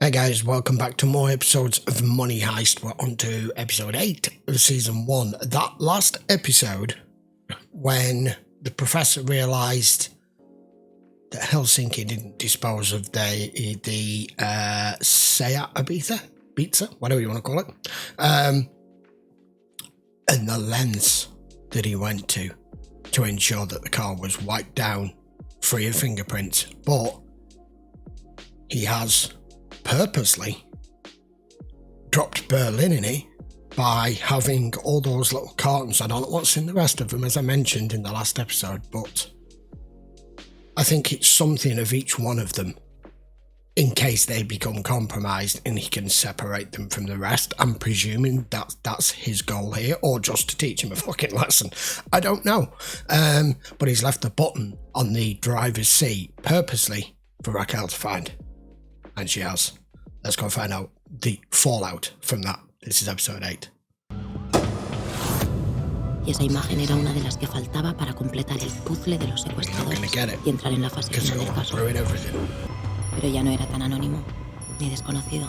Hey guys, welcome back to more episodes of Money Heist. We're on to episode 8 of season 1. That last episode, when the professor realised that Helsinki didn't dispose of the Seat Ibiza, pizza, whatever you want to call it, and the lengths that he went to ensure that the car was wiped down, free of fingerprints, but he has purposely dropped Berlin in it by having all those little cartons. I don't know what's in the rest of them, as I mentioned in the last episode, but I think it's something of each one of them in case they become compromised and he can separate them from the rest. I'm presuming that's his goal here, or just to teach him a fucking lesson. I don't know. But he's left a button on the driver's seat purposely for Raquel to find. And she has. Let's go find out the fallout from that. This is episode 8. Y esa imagen era una de las que faltaba para completar el puzzle de los secuestradores y entrar en la fase final del caso. Pero ya no era tan anónimo ni desconocido.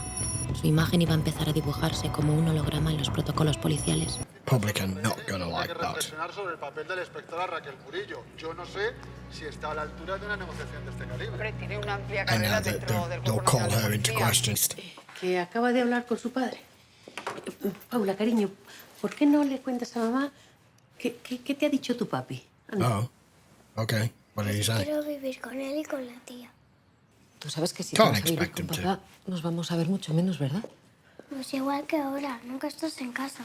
Su imagen iba a empezar a dibujarse como un holograma en los protocolos policiales. Public are not gonna like that. Reflexionar sobre el papel de la inspectora Raquel Murillo. Yo no sé si está a la altura de una negociación de este calibre. Hombre, tiene una amplia carrera dentro del They'll Cuerpo call Nacional her de into Policía. question. Que acaba de hablar con su padre. Paula, cariño, ¿por qué no le cuentas a mamá qué te ha dicho tu papi? Anda. Oh, okay. What did he say? Quiero vivir con él y con la tía. Tú sabes que si Can't te vas a vivir expect con him papá, nos vamos a ver mucho menos, ¿verdad? Pues igual que ahora, nunca estás en casa.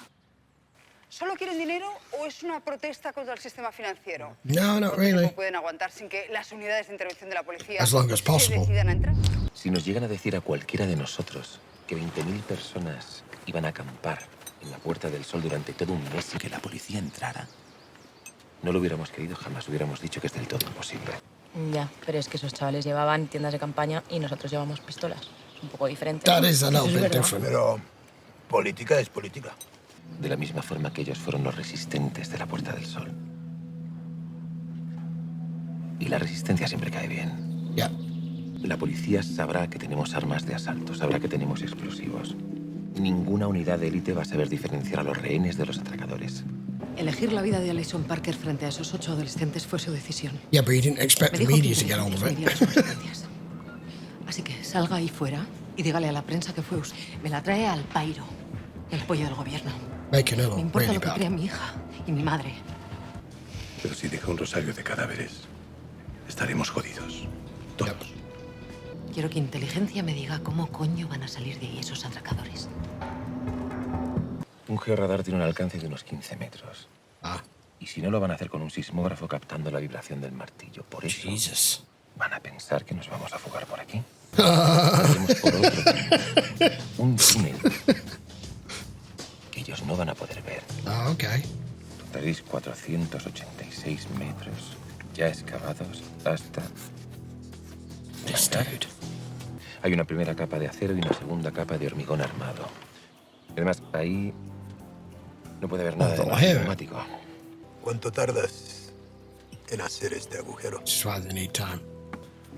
¿Solo quieren dinero o es una protesta contra el sistema financiero? No, not ¿Cuánto really. tiempo pueden aguantar sin que las unidades de intervención de la policía As long as se possible. decidan a entrar? Si nos llegan a decir a cualquiera de nosotros que 20.000 personas iban a acampar en la Puerta del Sol durante todo un mes y que la policía entrara, no lo hubiéramos creído jamás. Hubiéramos dicho que es del todo imposible. Ya, pero es que esos chavales llevaban tiendas de campaña y nosotros llevamos pistolas. Es un poco diferente. That is a Eso little es bit verdad. different. Pero política es política. De la misma forma que ellos fueron los resistentes de la Puerta del Sol. Y la resistencia siempre cae bien. Yeah. La policía sabrá que tenemos armas de asalto, sabrá que tenemos explosivos. Ninguna unidad de élite va a saber diferenciar a los rehenes de los atracadores. Elegir la vida de Alison Parker frente a esos 8 adolescentes fue su decisión. Yeah, but you didn't expect Me the dijo media que to get hold of mediría it. las consecuencias. Así que salga ahí fuera y dígale a la prensa que fue usted. Me la trae al pairo, el pollo del gobierno. Making it Me look importa really lo que crea bad. mi hija y mi madre. Pero si deja un rosario de cadáveres, estaremos jodidos. Todos. Quiero que inteligencia me diga cómo coño van a salir de ahí esos atracadores. Un georradar tiene un alcance de unos 15 metros. Ah, Y si no, lo van a hacer con un sismógrafo captando la vibración del martillo. Por eso Jesus. van a pensar que nos vamos a fugar por aquí. Iremos por otro túnel. Un túnel que ellos no van a poder ver. Oh, okay. Totaléis 486 metros ya excavados hasta... This dude. Hay una primera capa de acero y una segunda capa de hormigón armado. Además, ahí no puede haber nada de más automático. ¿Cuánto tardas en hacer este agujero? Just why they need time.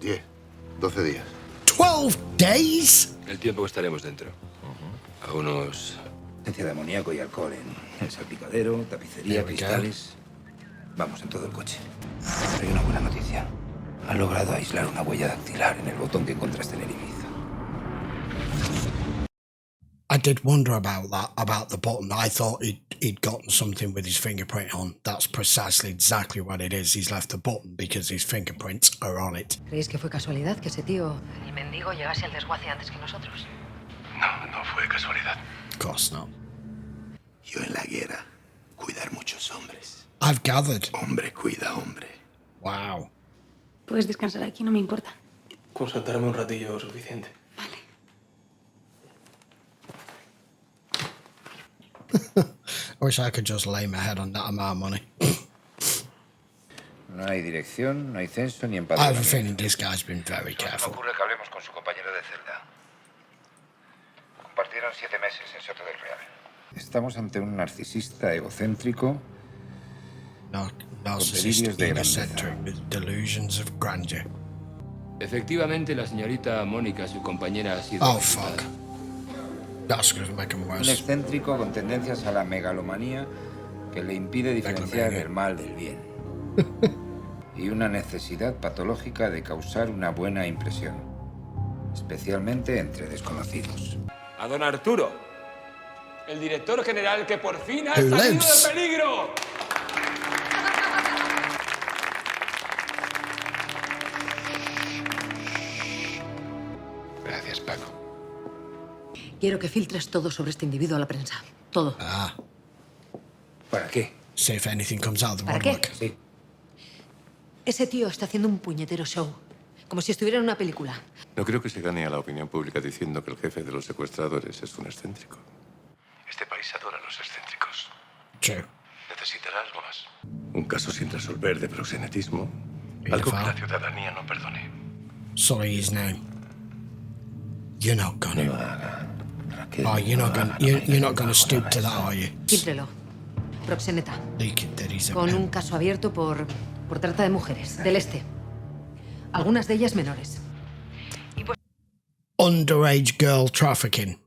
10, 12 días. 12 days? El tiempo que estaremos dentro. A unos... Esencia de amoníaco y alcohol en el salpicadero, tapicería, There we go. cristales. Vamos en todo el coche. Hay una buena noticia. Han logrado aislar una huella dactilar en el botón que encontraste en el Ibiza. I did wonder about that, about the button. I thought he'd gotten something with his fingerprint on. That's precisely exactly what it is. He's left the button because his fingerprints are on it. ¿Creéis que fue casualidad que ese tío, el mendigo, llegase al desguace antes que nosotros? No fue casualidad. Of course not. Yo en la guerra, cuidar muchos hombres. I've gathered. Hombre cuida hombre. Wow. Puedes descansar aquí, no me importa. Con saltarme un ratillo suficiente. I wish I could just lay my head on that amount of money. No hay dirección, no hay censo ni I have a empadronamiento. feeling this guy's been very Solo careful. ocurre que hablemos con su compañero de celda. Compartieron 7 meses en Soto del Real. Estamos ante un narcisista egocéntrico Narcissist delirios de grandeza. egocentric with delusions of grandeur. Efectivamente, la señorita Mónica, su compañera, ha sido... Oh, fuck. That's going to make him Un worse. excéntrico con tendencias a la megalomanía que le impide diferenciar el mal del bien. Y una necesidad patológica de causar una buena impresión, especialmente entre desconocidos. A don Arturo, el director general que por fin ha Who salido lives? de peligro. Gracias, Paco. Quiero que filtres todo sobre este individuo a la prensa. Todo. Ah. ¿Para qué? See if anything comes out of the ¿Para qué? woodwork. Sí. Ese tío está haciendo un puñetero show. Como si estuviera en una película. No creo que se gane a la opinión pública diciendo que el jefe de los secuestradores es un excéntrico. Este país adora a los excéntricos. True. Necesitará algo más. Un caso sin resolver de proxenetismo. Pedophile. Algo que la ciudadanía no perdone. Sorry, his name. You're not gonna. No haga, Raquel, Oh, you're not no gonna. haga, You're not no gonna haga stoop to that, eso. are you? Fíltrelo. Proxeneta. That he's a Con un caso abierto por trata de mujeres. Del este. Algunas de ellas menores. underage girl trafficking.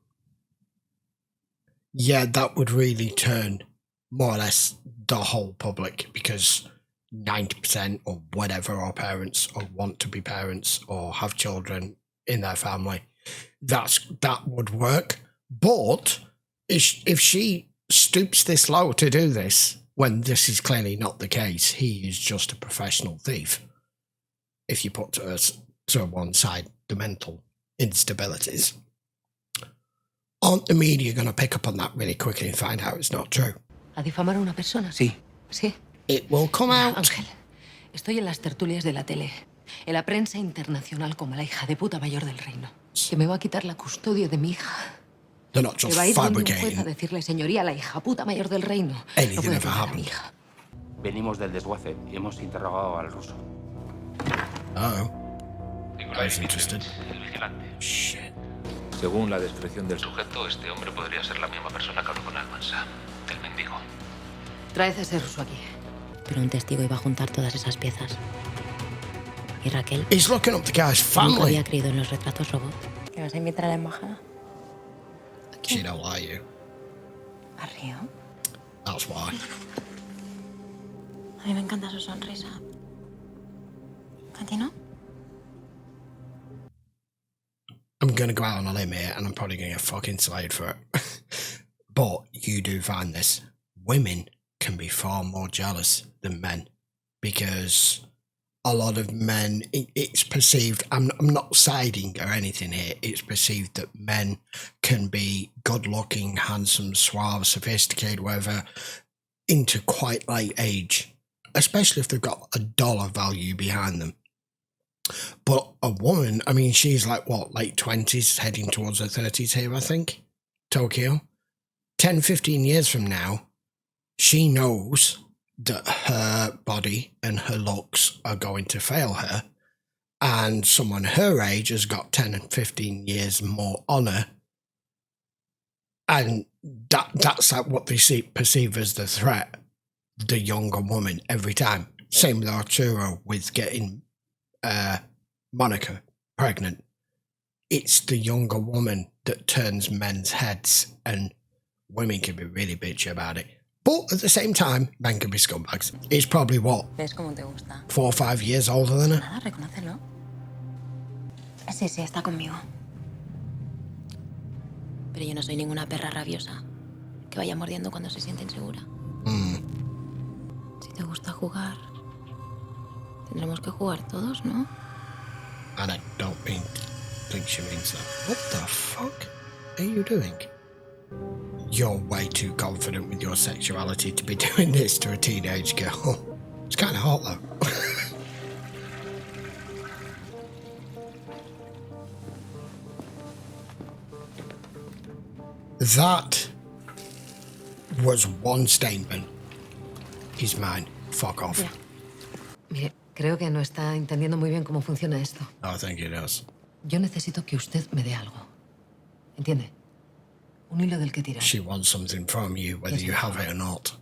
Yeah, that would really turn more or less the whole public, because 90% or whatever are parents or want to be parents or have children in their family. That would work. But if she stoops this low to do this, when this is clearly not the case, he is just a professional thief. If you put to one side the mental instabilities, aren't the media going to pick up on that really quickly and find out it's not true? ¿A difamar a una persona? Sí. Sí. It will come out. Ángel, estoy en las tertulias de la tele, en la prensa internacional como la hija de puta mayor del reino, que me va a quitar la custodia de mi hija. They're not Que just va a ir donde un juez a fabricating decirle, señoría, la hija puta mayor del reino. No anything puede ever tener a mi happened. hija. Venimos del desguace y hemos interrogado al ruso. Oh, I was interested. El vigilante. Shit. Según la descripción del sujeto, este hombre podría ser la misma persona que habló con Almansa, el mendigo. Traed a ese ruso aquí. Pero un testigo iba a juntar todas esas piezas. Y Raquel He's looking up the guy's nunca family. había creído en los retratos robot. ¿Te vas a invitar a la embajada? She don't like you. ¿A Río? That's why. A mí me encanta su sonrisa. ¿A ti no? I'm going to go out on a limb here, and I'm probably going to get fucking slayed for it. But you do find this. Women can be far more jealous than men, because a lot of men, it's perceived, I'm not siding or anything here, it's perceived that men can be good-looking, handsome, suave, sophisticated, whatever, into quite late age, especially if they've got a dollar value behind them. But a woman, I mean, she's like, what, late 20s, heading towards her 30s here, I think, Tokyo. 10, 15 years from now, she knows that her body and her looks are going to fail her, and someone her age has got 10 and 15 years more on her, and that's like what they perceive as the threat, the younger woman, every time. Same with Arturo with getting Monica pregnant. It's the younger woman that turns men's heads, and women can be really bitchy about it. But at the same time, men can be scumbags. He's probably, what, ¿Ves cómo te gusta? 4 or 5 years older than her? Nada, reconócelo. Sí, sí, está conmigo. Pero yo no soy ninguna perra rabiosa que vaya mordiendo cuando se siente insegura. Si te gusta jugar, tendremos que jugar todos, ¿no? And I don't think she means that. What the fuck are you doing? You're way too confident with your sexuality to be doing this to a teenage girl. It's kind of hot, though. That was one statement. He's mine. Fuck off. Ya. Mire, creo que no está entendiendo muy bien cómo funciona esto. I think he does. Yo necesito que usted me dé algo. ¿Entiende? Un hilo del que tirar. She wants something from you, whether you have it or not.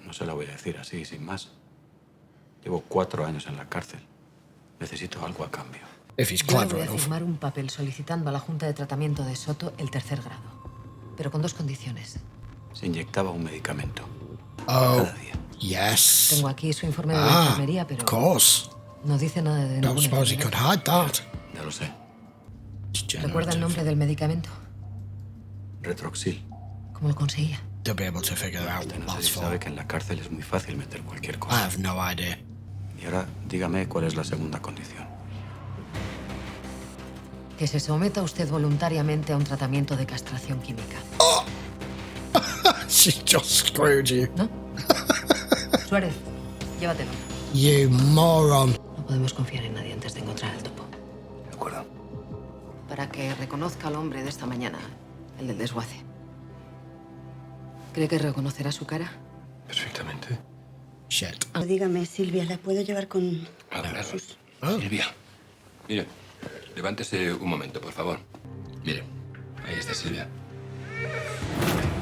No se la voy a decir así, sin más. Llevo 4 años en la cárcel. Necesito algo a cambio. if he's Yo le clever voy a enough. firmar un papel solicitando a la Junta de Tratamiento de Soto el 3er grado, pero con 2 condiciones. Se inyectaba un medicamento. Oh, Cada día. yes. Tengo aquí su informe de la enfermería, pero of course. no dice nada de Don't ninguna suppose he enfermedad. could hide that. Ya lo sé. ¿Recuerda el nombre del medicamento? Retroxil. ¿Cómo lo conseguía? They'll be able to figure out Usted what no sé that's si for. sabe que en la cárcel es muy fácil meter cualquier I cosa. have no idea. Y ahora dígame cuál es la segunda condición. Que se someta usted voluntariamente a un tratamiento de castración química. She just screwed you. ¿No? Suárez, llévatelo. You moron. No podemos confiar en nadie antes de encontrar al topo. De acuerdo. Para que reconozca al hombre de esta mañana, el del desguace. ¿Cree que reconocerá su cara? Perfectamente. Shit. Dígame, Silvia, ¿la puedo llevar con...? A ver, Silvia. Mire, levántese un momento, por favor. Mire, ahí está Silvia.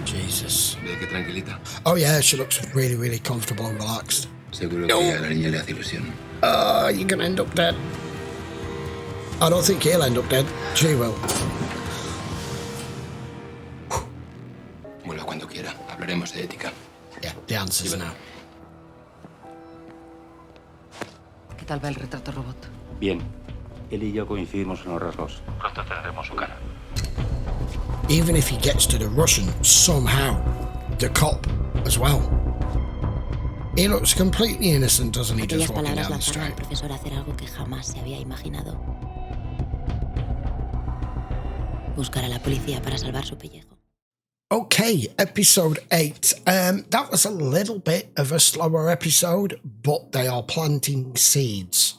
Jesus. ¿Ve qué tranquilita? Oh yeah, she looks really, really comfortable and relaxed. Seguro que a la niña le hace ilusión. Oh, you're gonna end up dead. I don't think he'll end up dead. She will. Vuelva cuando quiera. Hablaremos de ética. Yeah, the answer's now. ¿Qué tal va el retrato robot? Bien. Él y yo coincidimos en los rasgos. Pronto tendremos su cara. Even if he gets to the Russian, somehow, the cop as well. He looks completely innocent, doesn't he, Aquellas just walking palabras down the lanzaron al street? profesor a hacer algo que jamás se había imaginado. Buscar a la policía para salvar su pellejo. Okay, episode 8. That was a little bit of a slower episode, but they are planting seeds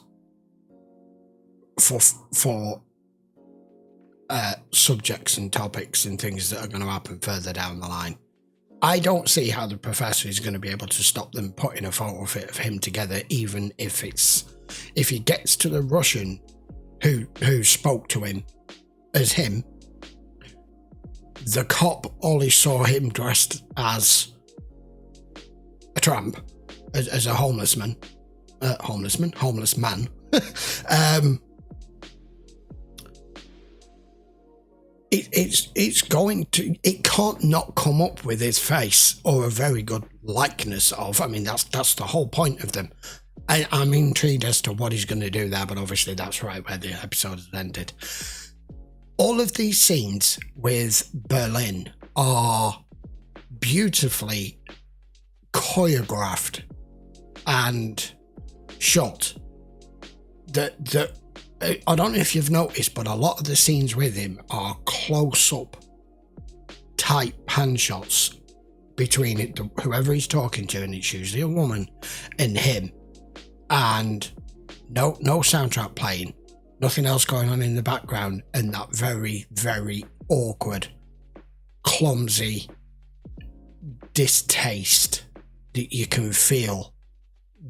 for subjects and topics and things that are going to happen further down the line. I don't see how the professor is going to be able to stop them putting a photo fit of him together, even if he gets to the Russian who spoke to him as him. The cop only saw him dressed as a tramp, as a homeless man. It can't not come up with his face or a very good likeness of. I mean, that's the whole point of them. I'm intrigued as to what he's going to do there, but obviously that's right where the episode has ended. All of these scenes with Berlin are beautifully choreographed and shot. I don't know if you've noticed, but a lot of the scenes with him are close-up tight pan shots between whoever he's talking to, and it's usually a woman, and him. And no soundtrack playing. Nothing else going on in the background, and that very, very awkward, clumsy distaste that you can feel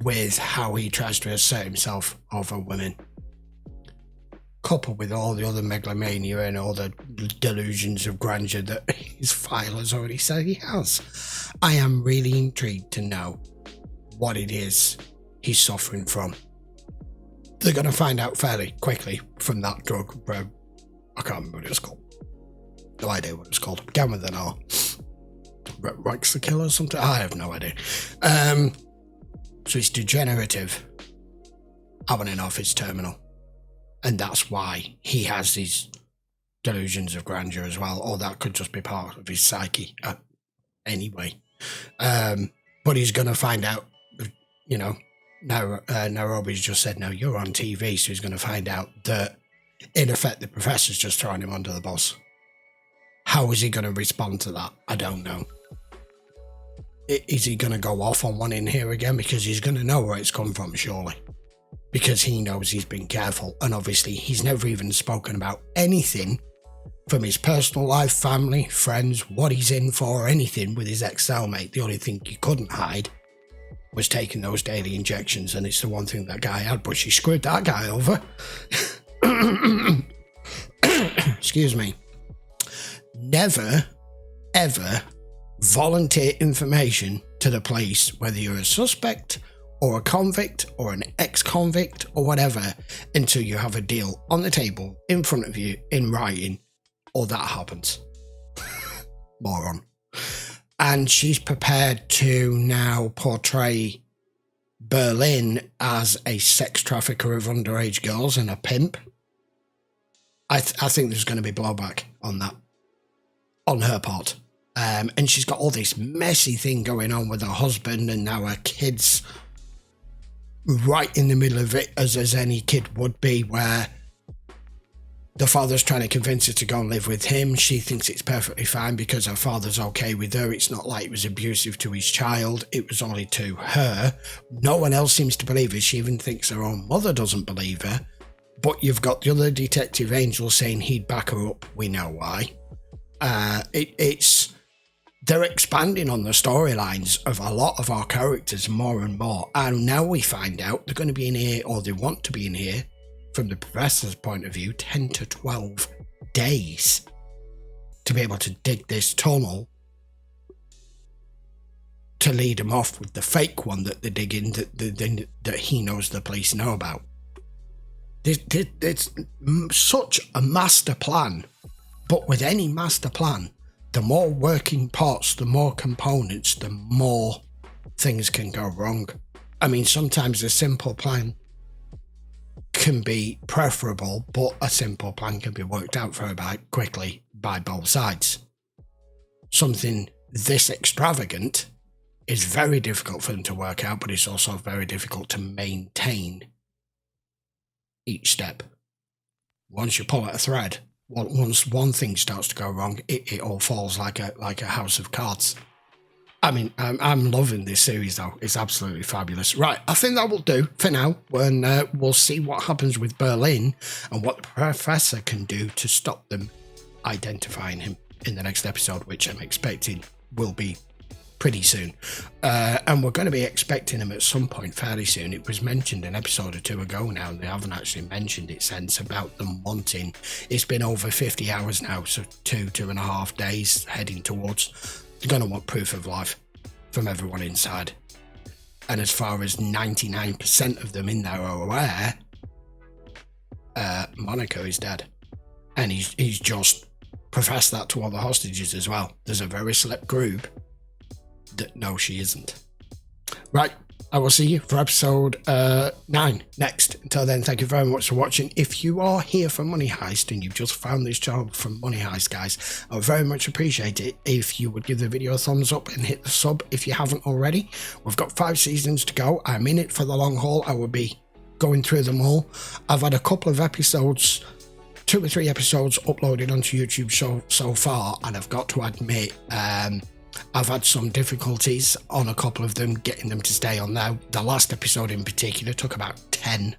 with how he tries to assert himself over women. Coupled with all the other megalomania and all the delusions of grandeur that his file has already said he has. I am really intrigued to know what it is he's suffering from. They're going to find out fairly quickly from that drug. I can't remember what it's called. No idea what it's called. Began with an R. Rex the Killer or something? I have no idea. So it's degenerative. On and off his terminal. And that's why he has these delusions of grandeur as well. Or that could just be part of his psyche anyway. But he's going to find out, you know, now Nairobi's just said, no, you're on TV, so he's going to find out that, in effect, the professor's just throwing him under the bus. How is he going to respond to that? I don't know. Is he going to go off on one in here again? Because he's going to know where it's come from, surely. Because he knows he's been careful, and obviously he's never even spoken about anything from his personal life, family, friends, what he's in for, anything with his ex-cellmate. The only thing he couldn't hide was taking those daily injections, and it's the one thing that guy had, but she screwed that guy over. Excuse me. Never, ever volunteer information to the police, whether you're a suspect or a convict or an ex-convict or whatever until you have a deal on the table in front of you in writing, or that happens. Moron. And she's prepared to now portray Berlin as a sex trafficker of underage girls and a pimp. I think there's going to be blowback on that, on her part. And she's got all this messy thing going on with her husband and now her kids right in the middle of it, as any kid would be, where the father's trying to convince her to go and live with him. She thinks it's perfectly fine because her father's okay with her. It's not like it was abusive to his child. It was only to her. No one else seems to believe her. She even thinks her own mother doesn't believe her. But you've got the other detective, Angel, saying he'd back her up. We know why. They're expanding on the storylines of a lot of our characters more and more. And now we find out they're going to be in here, or they want to be in here, from the professor's point of view, 10 to 12 days to be able to dig this tunnel to lead him off with the fake one that they're digging that he knows the police know about. It's such a master plan, but with any master plan, the more working parts, the more components, the more things can go wrong. I mean, sometimes a simple plan can be preferable, but a simple plan can be worked out very quickly by both sides. Something this extravagant is very difficult for them to work out, but it's also very difficult to maintain each step. Once you pull at a thread, once one thing starts to go wrong, it all falls like a house of cards. I mean, I'm loving this series though. It's absolutely fabulous. Right, I think that will do for now. When we'll see what happens with Berlin and what the professor can do to stop them identifying him in the next episode, which I'm expecting will be pretty soon. And we're going to be expecting him at some point fairly soon. It was mentioned an episode or two ago now, and they haven't actually mentioned it since, about them wanting. It's been over 50 hours now, so 2.5 days heading towards. They're going to want proof of life from everyone inside. And as far as 99% of them in there are aware, Monica is dead. And he's just professed that to all the hostages as well. There's a very select group that know she isn't. Right, I will see you for episode 9 next. Until then, thank you very much for watching. If you are here for Money Heist and you've just found this channel from Money Heist, guys, I would very much appreciate it if you would give the video a thumbs up and hit the sub if you haven't already. We've got 5 seasons to go. I'm in it for the long haul. I will be going through them all. I've had a couple of episodes, 2 or 3 episodes uploaded onto YouTube so far, and I've got to admit, I've had some difficulties on a couple of them, getting them to stay on there. The last episode in particular took about 10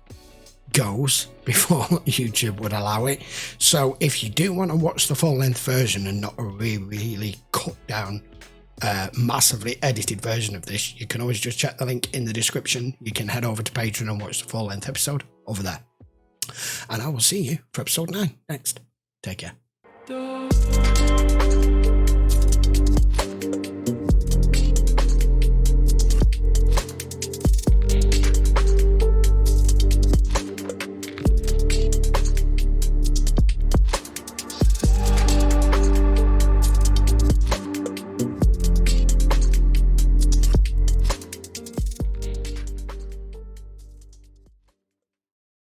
goes before YouTube would allow it. So if you do want to watch the full-length version and not a really cut down, massively edited version of this, you can always just check the link in the description. You can head over to Patreon and watch the full-length episode over there. And I will see you for episode 9 next. Take care.